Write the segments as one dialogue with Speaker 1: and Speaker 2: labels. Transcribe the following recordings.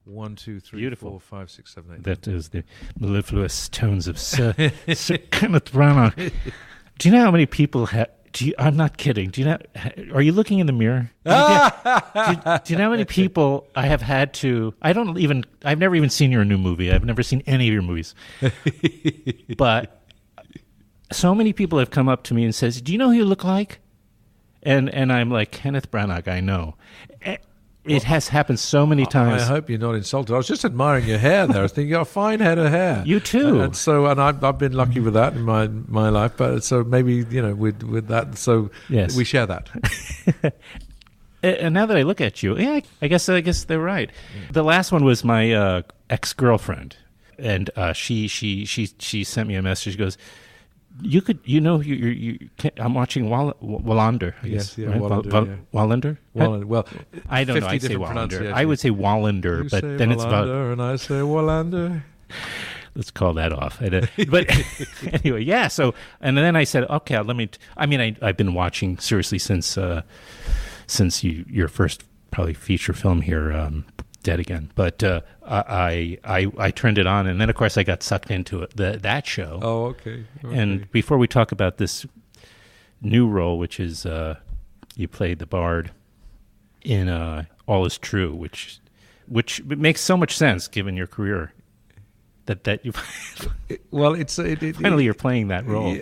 Speaker 1: 1, 2, 3,
Speaker 2: Beautiful.
Speaker 1: 4, 5, 6, 7, 8.
Speaker 2: That is the mellifluous tones of Sir Kenneth Branagh. Do you know how many people have... I'm not kidding. Do you know? Are you looking in the mirror? Do you know how many people I have had to? I've never even seen your new movie. I've never seen any of your movies. But so many people have come up to me and says, "Do you know who you look like?" And I'm like, Kenneth Branagh. I know. It has happened so many times.
Speaker 1: I hope you're not insulted. I was just admiring your hair there. I was thinking, you're a fine head of hair.
Speaker 2: You too.
Speaker 1: And I've been lucky with that in my life. But so maybe, with that, so
Speaker 2: yes.
Speaker 1: We share that.
Speaker 2: And now that I look at you, yeah, I guess they're right. The last one was my ex-girlfriend, and she sent me a message. She goes, "You could, I'm watching Wallander. I guess,
Speaker 1: yes, yeah,
Speaker 2: right?
Speaker 1: Wallander.
Speaker 2: Wallander.
Speaker 1: Well,
Speaker 2: I don't know. I say Wallander. I would say Wallander,
Speaker 1: you
Speaker 2: but
Speaker 1: say
Speaker 2: then
Speaker 1: Wallander,
Speaker 2: it's about.
Speaker 1: And I say Wallander.
Speaker 2: Let's call that off. But anyway, yeah. So, and then I said, okay, let me. I've been watching seriously since your first probably feature film here, Dead Again. But I turned it on, and then of course I got sucked into it, that show.
Speaker 1: Oh, okay.
Speaker 2: And before we talk about this new role, which is you played the bard in All Is True, which makes so much sense given your career. That you finally you're playing that role.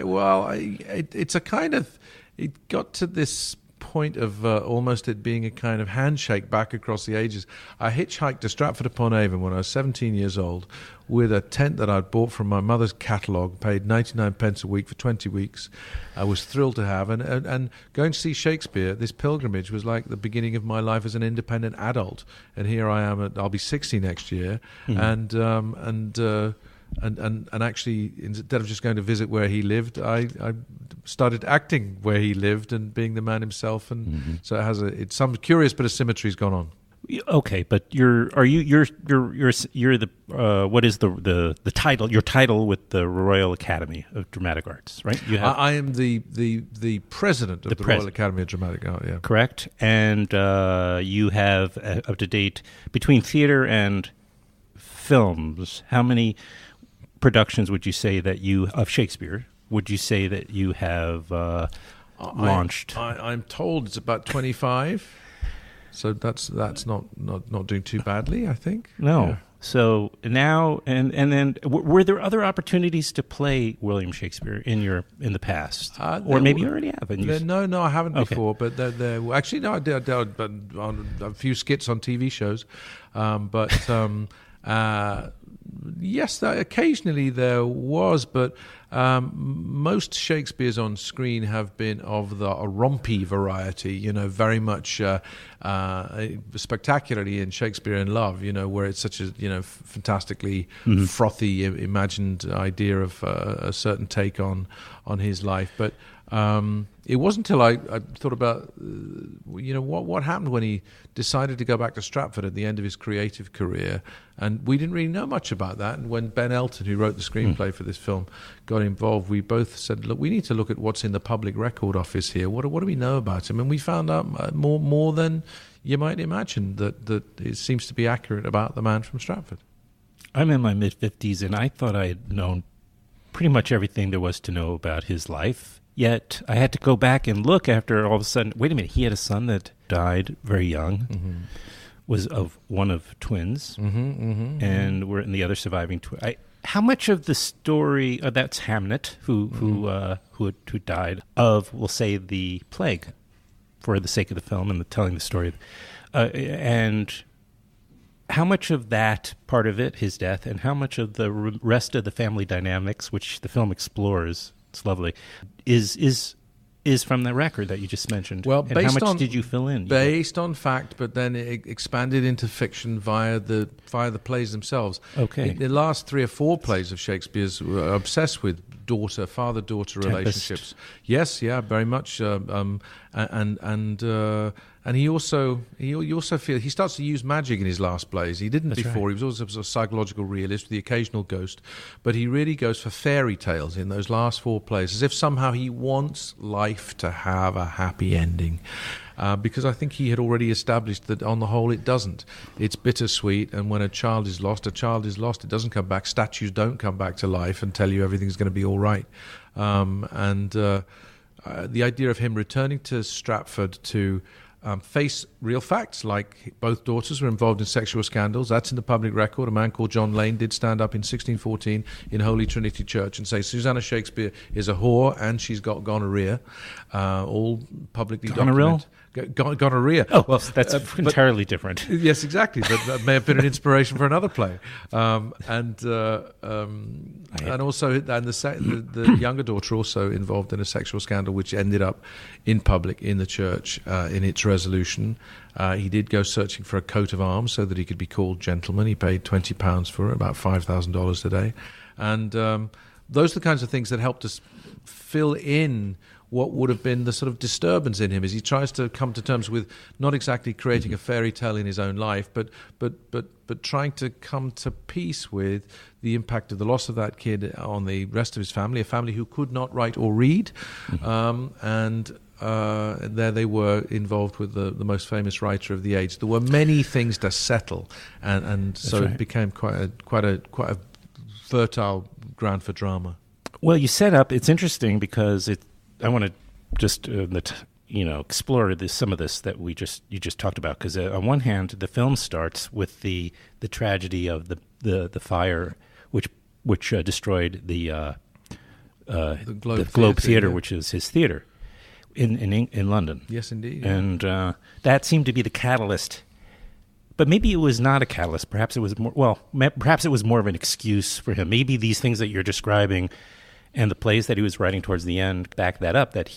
Speaker 1: It's a kind of, it got to this point of almost it being a kind of handshake back across the ages. I hitchhiked to Stratford upon Avon when I was 17 years old with a tent that I'd bought from my mother's catalogue, paid 99 pence a week for 20 weeks. I was thrilled to have, and going to see Shakespeare, this pilgrimage was like the beginning of my life as an independent adult. And here I am, I'll be 60 next year, and actually, instead of just going to visit where he lived, I started acting where he lived and being the man himself, and so it's some curious bit of symmetry's gone on.
Speaker 2: Okay, but you're the what is the title? Your title with the Royal Academy of Dramatic Arts, right?
Speaker 1: I am the president of the Royal Academy of Dramatic Art. Yeah,
Speaker 2: correct. And you have up to date between theater and films. How many productions would you say that of Shakespeare would you say that you have launched?
Speaker 1: I'm told it's about 25. So that's not doing too badly, I think.
Speaker 2: No.
Speaker 1: Yeah.
Speaker 2: So now and then were there other opportunities to play William Shakespeare in the past, or maybe you already have?
Speaker 1: No, I haven't before. But actually, no, I did on a few skits on TV shows, yes, occasionally there was, but most Shakespeares on screen have been of the rompy variety, very much spectacularly in Shakespeare in Love, where it's such a, fantastically frothy, imagined idea of a certain take on his life. But it wasn't until I thought about, what happened when he decided to go back to Stratford at the end of his creative career. And we didn't really know much about that. And when Ben Elton, who wrote the screenplay for this film, got involved, we both said, look, we need to look at what's in the public record office here. What do we know about him? And we found out more than you might imagine, that it seems to be accurate about the man from Stratford.
Speaker 2: I'm in my mid-50s, and I thought I had known pretty much everything there was to know about his life. Yet I had to go back and look after all of a sudden, wait a minute, he had a son that died very young, was of one of twins, and were in the other surviving twin. How much of the story, that's Hamnet, who died of, we'll say, the plague, for the sake of the film and telling the story, and how much of that part of it, his death, and how much of the rest of the family dynamics, which the film explores, it's lovely, is from the record that you just mentioned?
Speaker 1: Well,
Speaker 2: and how much did you fill in?
Speaker 1: Based on fact, but then it expanded into fiction via the plays themselves.
Speaker 2: Okay.
Speaker 1: The last 3 or 4 plays of Shakespeare's were obsessed with father-daughter relationships. Yes, yeah, very much. And he also feels he starts to use magic in his last plays. He didn't before. Right. He was always a psychological realist with the occasional ghost, but he really goes for fairy tales in those last 4 plays, as if somehow he wants life to have a happy ending. because I think he had already established that on the whole it doesn't. It's bittersweet, and when a child is lost, a child is lost. It doesn't come back. Statues don't come back to life and tell you everything's going to be all right. The idea of him returning to Stratford to face real facts, like both daughters were involved in sexual scandals. That's in the public record. A man called John Lane did stand up in 1614 in Holy Trinity Church and say Susanna Shakespeare is a whore and she's got gonorrhea, all publicly documented. Gonorrhea.
Speaker 2: Oh, well, that's entirely different.
Speaker 1: Yes, exactly. But that may have been an inspiration for another play. And also, the younger daughter also involved in a sexual scandal, which ended up in public in the church in its resolution. He did go searching for a coat of arms so that he could be called gentleman. He paid £20 for it, about $5,000 today. And those are the kinds of things that helped us fill in what would have been the sort of disturbance in him as he tries to come to terms with not exactly creating a fairy tale in his own life, but trying to come to peace with the impact of the loss of that kid on the rest of his family, a family who could not write or read, and there they were involved with the most famous writer of the age. There were many things to settle, and so it became quite a fertile ground for drama.
Speaker 2: Well, you set up. It's interesting because I want to just explore some of this that you just talked about, because on one hand the film starts with the tragedy of the fire which destroyed the Globe Theatre, which is his theater in London.
Speaker 1: Yes, indeed.
Speaker 2: And that seemed to be the catalyst. But maybe it was not a catalyst. Perhaps it was more. Well, perhaps it was more of an excuse for him. Maybe these things that you're describing and the plays that he was writing towards the end back that up, that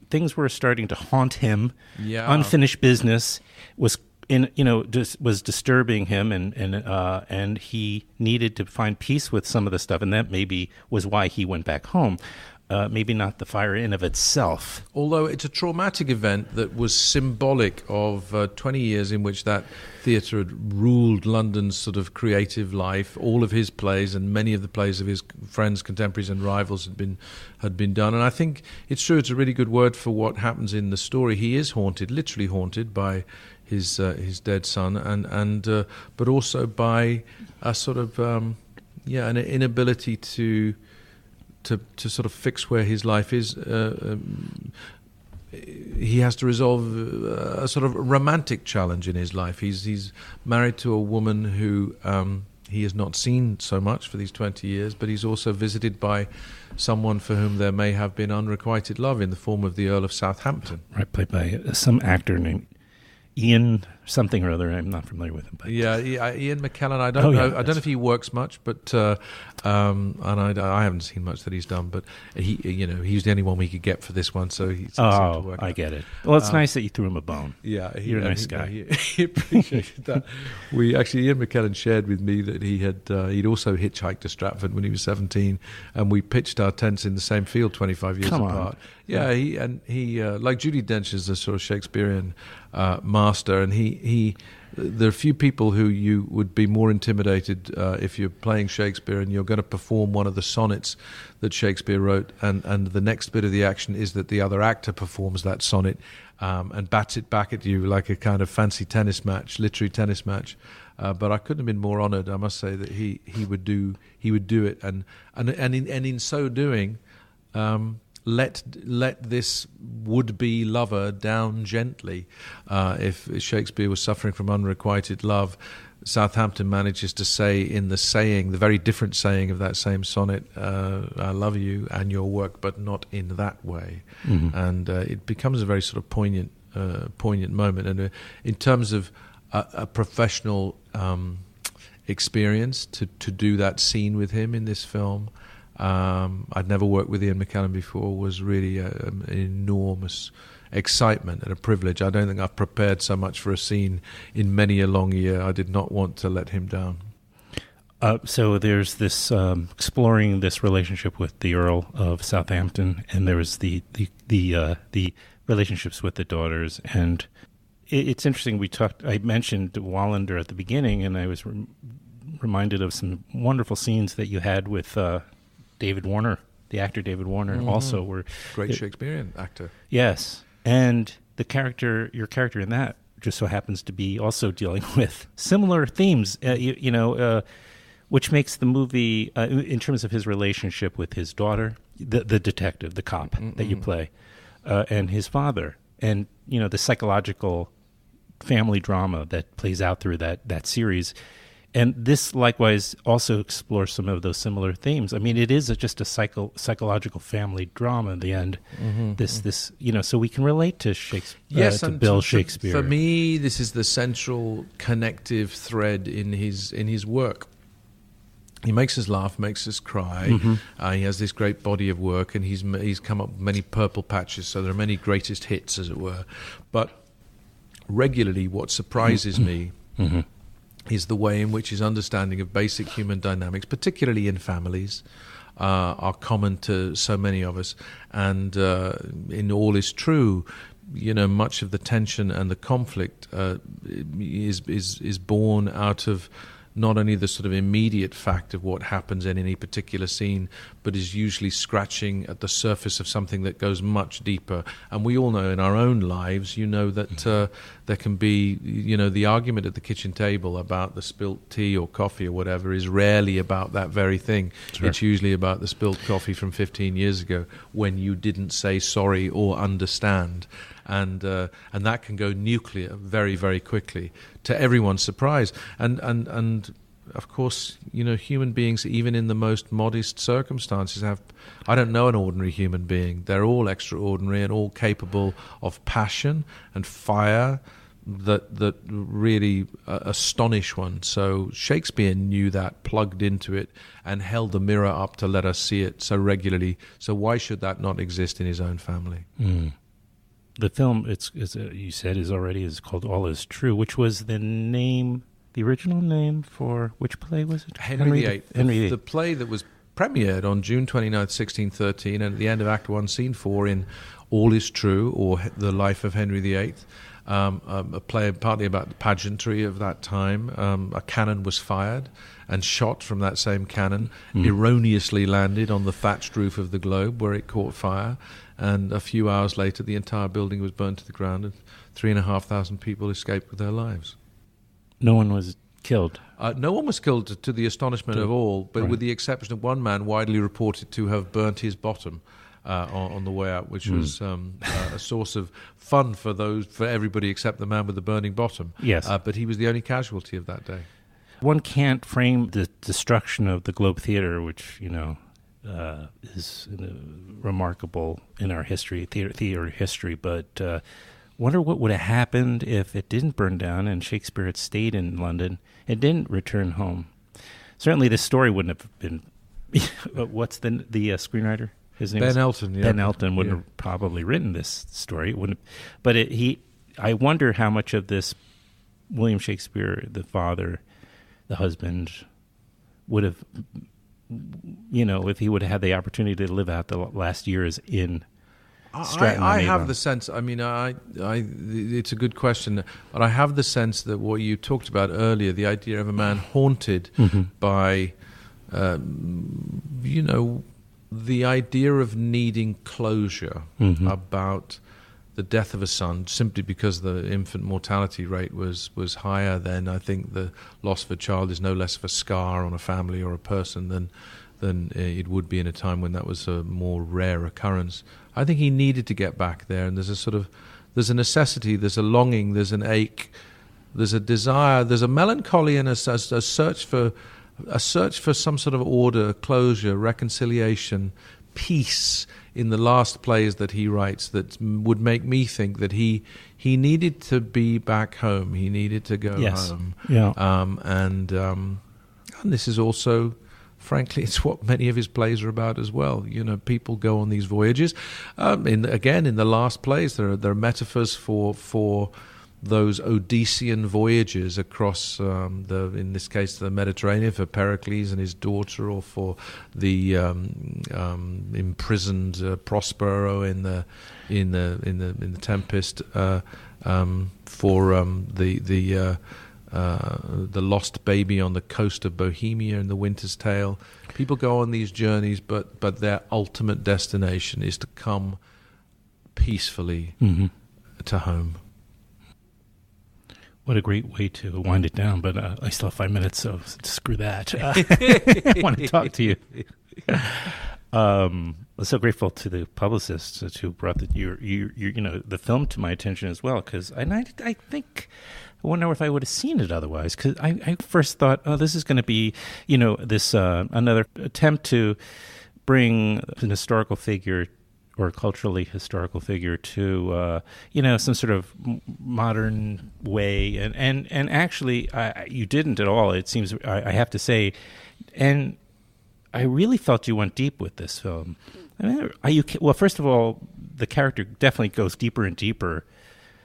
Speaker 2: things were starting to haunt him.
Speaker 1: Yeah.
Speaker 2: Unfinished business was was disturbing him, and he needed to find peace with some of the stuff, and that maybe was why he went back home. Maybe not the fire in of itself.
Speaker 1: Although it's a traumatic event that was symbolic of 20 years in which that theatre had ruled London's sort of creative life. All of his plays and many of the plays of his friends, contemporaries and rivals had been done. And I think it's true, it's a really good word for what happens in the story. He is haunted, literally haunted by his dead son, and but also by a sort of an inability to sort of fix where his life is. He has to resolve a sort of romantic challenge in his life. He's married to a woman who he has not seen so much for these 20 years, but he's also visited by someone for whom there may have been unrequited love in the form of the Earl of South Hampton.
Speaker 2: Right, played by some actor named Ian something or other. I'm not familiar with him. But.
Speaker 1: Yeah, Ian McKellen. I don't know. I don't know if he works much, but and I haven't seen much that he's done. But he's the only one we could get for this one, so he seemed to work.
Speaker 2: I get it. Well, it's nice that you threw him a bone.
Speaker 1: Yeah,
Speaker 2: you're a nice guy.
Speaker 1: He appreciated that. Ian McKellen shared with me that he'd also hitchhiked to Stratford when he was 17, and we pitched our tents in the same field 25 years apart. Yeah, he like Judi Dench is a sort of Shakespearean master, and there are few people who you would be more intimidated if you're playing Shakespeare and you're going to perform one of the sonnets that Shakespeare wrote, and the next bit of the action is that the other actor performs that sonnet and bats it back at you like a kind of fancy tennis match, literary tennis match. But I couldn't have been more honoured. I must say that he would do it, and in so doing. Let this would-be lover down gently. If Shakespeare was suffering from unrequited love, Southampton manages to say in the very different saying of that same sonnet, I love you and your work, but not in that way. Mm-hmm. And it becomes a very sort of poignant moment. And in terms of a professional experience to do that scene with him in this film, I'd never worked with Ian McKellen before, was really an enormous excitement and a privilege. I don't think I've prepared so much for a scene in many a long year. I did not want to let him down.
Speaker 2: So there's this exploring this relationship with the Earl of Southampton, and there was the relationships with the daughters. And it's interesting. I mentioned Wallander at the beginning, and I was reminded of some wonderful scenes that you had with David Warner, the actor David Warner, also were
Speaker 1: great Shakespearean actor.
Speaker 2: Yes, and your character in that just so happens to be also dealing with similar themes, which makes the movie, in terms of his relationship with his daughter, the detective, the cop that you play, and his father, and the psychological family drama that plays out through that series. And this likewise also explores some of those similar themes. I mean, it is just a psychological family drama in the end. This so we can relate to Shakespeare.
Speaker 1: Yes,
Speaker 2: to
Speaker 1: and
Speaker 2: Bill Shakespeare.
Speaker 1: For me, this is the central connective thread in his work. He makes us laugh, makes us cry. He has this great body of work, and he's come up with many purple patches. So there are many greatest hits, as it were. But regularly, what surprises me is the way in which his understanding of basic human dynamics, particularly in families, are common to so many of us. And in All Is True, much of the tension and the conflict is born out of not only the sort of immediate fact of what happens in any particular scene, but is usually scratching at the surface of something that goes much deeper. And we all know in our own lives, that there can be, the argument at the kitchen table about the spilt tea or coffee or whatever is rarely about that very thing. Sure. It's usually about the spilt coffee from 15 years ago when you didn't say sorry or understand. And that can go nuclear very, very quickly, to everyone's surprise. And of course, human beings, even in the most modest circumstances, I don't know an ordinary human being. They're all extraordinary and all capable of passion and fire that really astonish one. So Shakespeare knew that, plugged into it, and held the mirror up to let us see it so regularly. So why should that not exist in his own family?
Speaker 2: The film, you said, is called All Is True, which was the original name for which play was it?
Speaker 1: Henry VIII. The play that was premiered on June 29th, 1613, and at the end of Act 1, Scene 4 in All Is True, or The Life of Henry VIII, a play partly about the pageantry of that time. A cannon was fired, and shot from that same cannon erroneously landed on the thatched roof of the Globe, where it caught fire. And a few hours later, the entire building was burned to the ground, and 3,500 people escaped with their lives.
Speaker 2: No one was killed.
Speaker 1: No one was killed, to the astonishment of all, but with the exception of one man widely reported to have burnt his bottom on the way out, which was a source of fun for everybody except the man with the burning bottom.
Speaker 2: Yes,
Speaker 1: but he was the only casualty of that day.
Speaker 2: One can't frame the destruction of the Globe Theatre, which is remarkable in our history, theater history, but wonder what would have happened if it didn't burn down and Shakespeare had stayed in London and didn't return home. Certainly this story wouldn't have been... What's the screenwriter? His name
Speaker 1: Ben Elton.
Speaker 2: Ben Elton wouldn't have probably written this story. But I wonder how much of this William Shakespeare, the father, the husband, would have... if he would have had the opportunity to live out the last years in Stratford.
Speaker 1: I have the sense, it's a good question, but I have the sense that what you talked about earlier, the idea of a man haunted by, the idea of needing closure about the death of a son, simply because the infant mortality rate was higher then. I think the loss of a child is no less of a scar on a family or a person than it would be in a time when that was a more rare occurrence. I think he needed to get back there, and there's a necessity, there's a longing, there's an ache, there's a desire, there's a melancholy, and a search for some sort of order, closure, reconciliation, peace in the last plays that he writes that would make me think that he needed to be back home. He needed to go home. Yeah. And this is also, frankly, it's what many of his plays are about as well. People go on these voyages. In the last plays, there are metaphors for those Odyssean voyages across in this case the Mediterranean, for Pericles and his daughter, or for the imprisoned Prospero in the Tempest, for the lost baby on the coast of Bohemia in The Winter's Tale. People go on these journeys, but their ultimate destination is to come peacefully to home.
Speaker 2: What a great way to wind it down, but I still have 5 minutes, so screw that. I want to talk to you. I'm so grateful to the publicists who brought the film to my attention as well, because I wonder if I would have seen it otherwise, because I first thought, oh, this is going to be, this another attempt to bring an historical figure or a culturally historical figure to, some sort of modern way. And actually, you didn't at all, it seems, I have to say. And I really felt you went deep with this film. I mean, well, first of all, the character definitely goes deeper and deeper.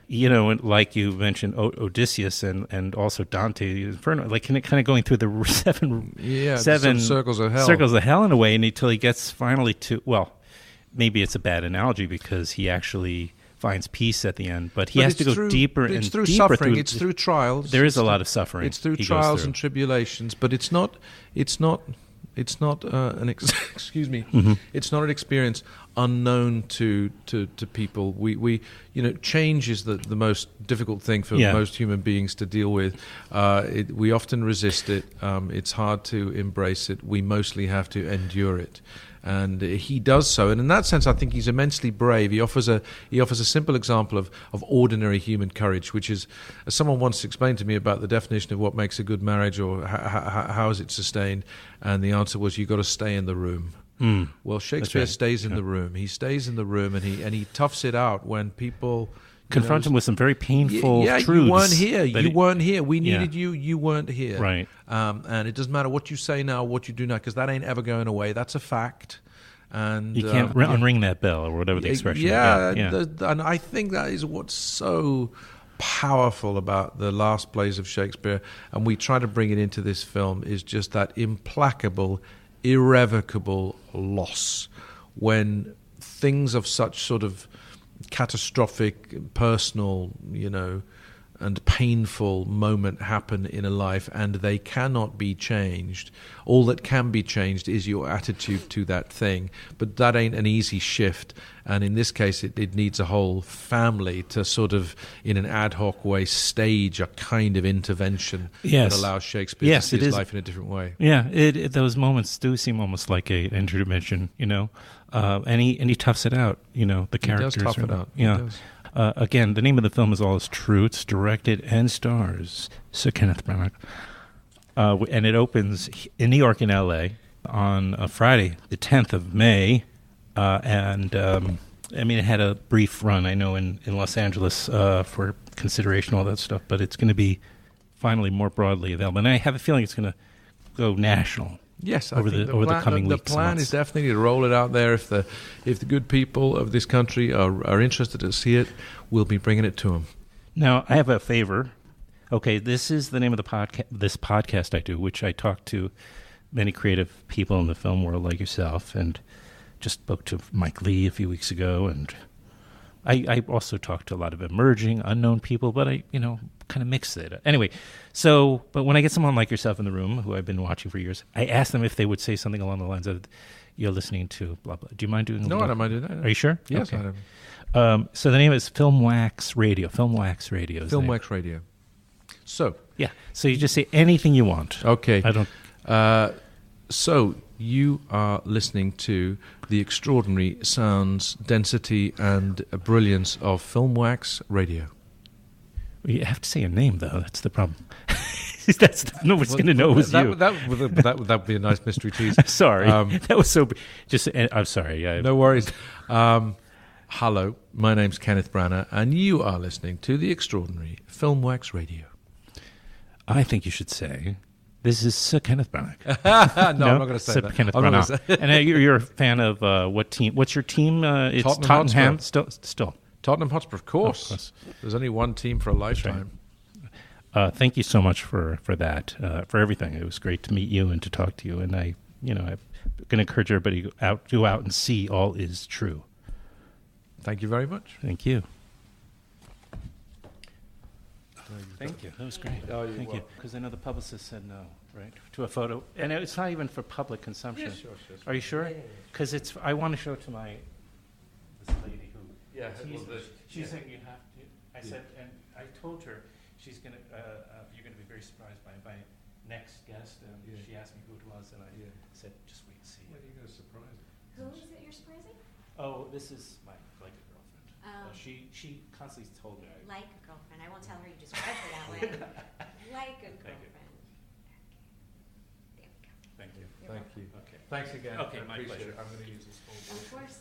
Speaker 2: And like you mentioned, Odysseus and also Dante, Inferno, like kind of going through the seven
Speaker 1: circles of hell.
Speaker 2: Circles of hell in a way, and until he gets finally to, well, maybe it's a bad analogy because he actually finds peace at the end, but he has to go deeper and deeper.
Speaker 1: It's through suffering. It's through trials.
Speaker 2: There is a lot of suffering.
Speaker 1: It's through trials and tribulations, but it's not excuse me.
Speaker 2: Mm-hmm.
Speaker 1: It's not an experience unknown to people. We change is the most difficult thing for most human beings to deal with. We often resist it. It's hard to embrace it. We mostly have to endure it. And he does so, and in that sense, I think he's immensely brave. He offers a simple example of ordinary human courage, which is, as someone once explained to me about the definition of what makes a good marriage or how is it sustained, and the answer was, you've got to stay in the room. Well, Shakespeare stays in the room. He stays in the room, and he toughs it out when people
Speaker 2: confront him with some very painful truths.
Speaker 1: You weren't here. You weren't here. We needed you. You weren't here.
Speaker 2: Right.
Speaker 1: And it doesn't matter what you say now, what you do now, because that ain't ever going away. That's a fact. And
Speaker 2: you can't unring that bell or whatever the expression is.
Speaker 1: And I think that is what's so powerful about the last plays of Shakespeare, and we try to bring it into this film, is just that implacable, irrevocable loss when things of such sort of catastrophic, personal, and painful moment happen in a life, and they cannot be changed. All that can be changed is your attitude to that thing, but that ain't an easy shift. And in this case, it needs a whole family to sort of, in an ad hoc way, stage a kind of intervention that allows Shakespeare to see his life in a different way.
Speaker 2: Yeah, those moments do seem almost like an intervention, and he toughs it out. The characters.
Speaker 1: He does tough it out.
Speaker 2: Yeah. Again, the name of the film is All Is True. It's directed and stars Sir Kenneth Branagh. And it opens in New York and L.A. on Friday, the 10th of May. It had a brief run, I know, in Los Angeles for consideration, all that stuff. But it's going to be finally more broadly available. And I have a feeling it's going to go national.
Speaker 1: Yes,
Speaker 2: over the coming weeks.
Speaker 1: The plan is definitely to roll it out there. If the good people of this country are interested to see it, we'll be bringing it to them.
Speaker 2: Now, I have a favor. Okay, this is the name of this podcast I do, which I talk to many creative people in the film world like yourself, and just spoke to Mike Lee a few weeks ago, and I also talked to a lot of emerging, unknown people, but I, kind of mix it. Anyway, but when I get someone like yourself in the room, who I've been watching for years, I ask them if they would say something along the lines of, you're listening to blah, blah. Do you mind doing
Speaker 1: No, I don't mind doing that.
Speaker 2: Are you sure?
Speaker 1: Yes,
Speaker 2: okay.
Speaker 1: I don't.
Speaker 2: So the name is Filmwax Radio. Filmwax Radio.
Speaker 1: Filmwax Radio. So.
Speaker 2: Yeah. So you just say anything you want.
Speaker 1: Okay.
Speaker 2: I don't.
Speaker 1: So you are listening to the extraordinary sounds, density, and brilliance of Filmwax Radio.
Speaker 2: You have to say a name, though. That's the problem. Nobody's going to know it was you.
Speaker 1: That would be a nice mystery tease.
Speaker 2: Sorry. That was so... I'm sorry.
Speaker 1: No worries. Hello, my name's Kenneth Branagh, and you are listening to the extraordinary Filmwax Radio.
Speaker 2: I think you should say... This is Sir Kenneth Branagh.
Speaker 1: No, I'm not going to say
Speaker 2: Sir
Speaker 1: that.
Speaker 2: Kenneth Branagh. And you're a fan of what team? What's your team? It's Tottenham. Still.
Speaker 1: Tottenham Hotspur, of course. There's only one team for a lifetime.
Speaker 2: Right. Thank you so much for that, for everything. It was great to meet you and to talk to you. And I'm going to encourage everybody to go out and see All Is True.
Speaker 1: Thank you very much.
Speaker 2: Thank you. Thank you. That was great. Thank you. Because I know the publicist said no, right, to a photo, and it's not even for public consumption.
Speaker 1: Yeah, sure.
Speaker 2: Are you sure? Because I want to show it to this lady who.
Speaker 1: Yeah.
Speaker 2: She's saying you have to. I said, and I told her she's gonna. You're gonna be very surprised by my next guest. She asked me who it was, and I said, just wait and see.
Speaker 1: What are you going to surprise her?
Speaker 3: Who is it you're surprising?
Speaker 2: Oh, this is my like a girlfriend.
Speaker 3: Oh.
Speaker 2: She constantly told me.
Speaker 3: Like a girlfriend. I won't tell her you described her that way. Like a girlfriend. Okay. There we go.
Speaker 2: Thank you.
Speaker 3: You're
Speaker 1: Thank
Speaker 3: welcome.
Speaker 1: you.
Speaker 2: Okay.
Speaker 1: Thanks again.
Speaker 2: Okay,
Speaker 1: I
Speaker 2: my
Speaker 1: appreciate
Speaker 2: pleasure.
Speaker 1: it. I'm going to use this whole
Speaker 3: Of course.